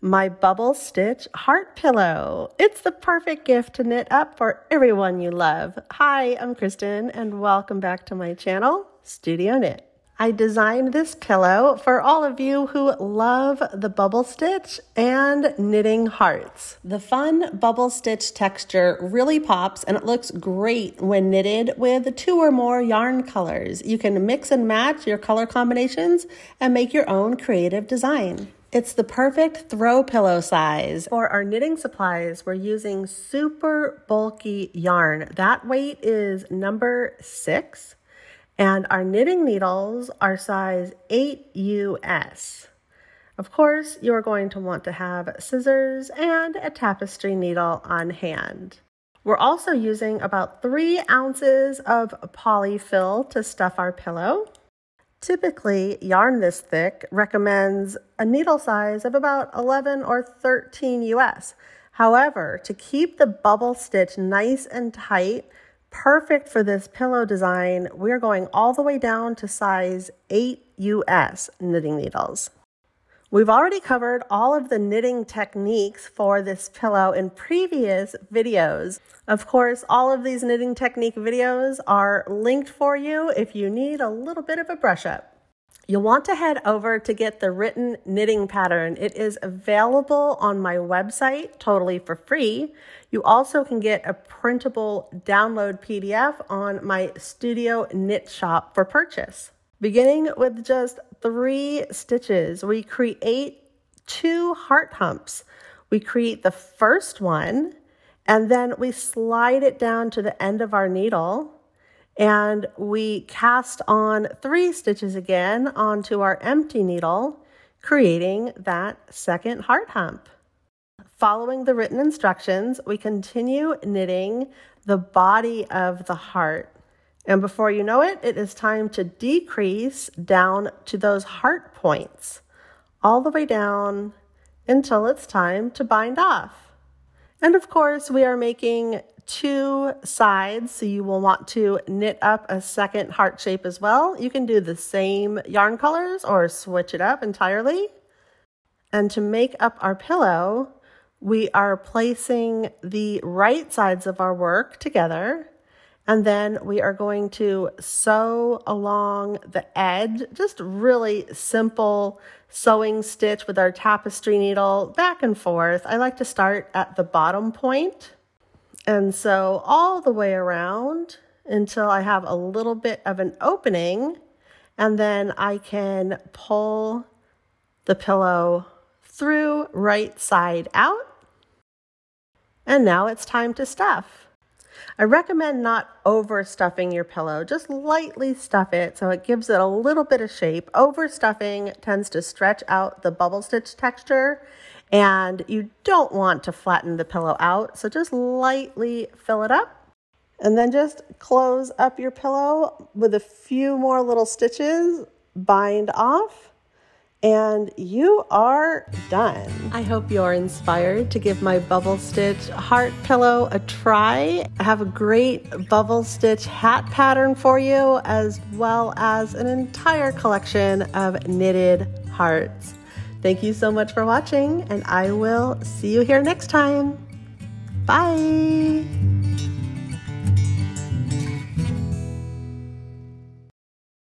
my bubble stitch heart pillow. It's the perfect gift to knit up for everyone you love. Hi, I'm Kristen and welcome back to my channel, Studio Knit. I designed this pillow for all of you who love the bubble stitch and knitting hearts. The fun bubble stitch texture really pops and it looks great when knitted with 2 or more yarn colors. You can mix and match your color combinations and make your own creative design. It's the perfect throw pillow size. For our knitting supplies, we're using super bulky yarn. That weight is number 6. And our knitting needles are size 8 US. Of course, you're going to want to have scissors and a tapestry needle on hand. We're also using about 3 ounces of polyfill to stuff our pillow. Typically, yarn this thick recommends a needle size of about 11 or 13 US. However, to keep the bubble stitch nice and tight, perfect for this pillow design, we're going all the way down to size 8 US knitting needles. We've already covered all of the knitting techniques for this pillow in previous videos. Of course, all of these knitting technique videos are linked for you if you need a little bit of a brush up. You'll want to head over to get the written knitting pattern. It is available on my website totally for free. You also can get a printable download PDF on my Studio Knit shop for purchase. Beginning with just 3 stitches, we create 2 heart humps. We create the first one and then we slide it down to the end of our needle. And we cast on 3 stitches again onto our empty needle, creating that second heart hump. Following the written instructions, we continue knitting the body of the heart. And before you know it, it is time to decrease down to those heart points, all the way down until it's time to bind off. And of course, we are making 2 sides, so you will want to knit up a second heart shape as well. You can do the same yarn colors or switch it up entirely. And to make up our pillow, we are placing the right sides of our work together, and then we are going to sew along the edge, just really simple sewing stitch with our tapestry needle back and forth. I like to start at the bottom point and sew all the way around until I have a little bit of an opening, and then I can pull the pillow through right side out. And now it's time to stuff. I recommend not overstuffing your pillow, just lightly stuff it so it gives it a little bit of shape. Overstuffing tends to stretch out the bubble stitch texture, and you don't want to flatten the pillow out, so just lightly fill it up. And then just close up your pillow with a few more little stitches, bind off, and you are done. I hope you're inspired to give my bubble stitch heart pillow a try. I have a great bubble stitch hat pattern for you, as well as an entire collection of knitted hearts. Thank you so much for watching, and I will see you here next time. Bye.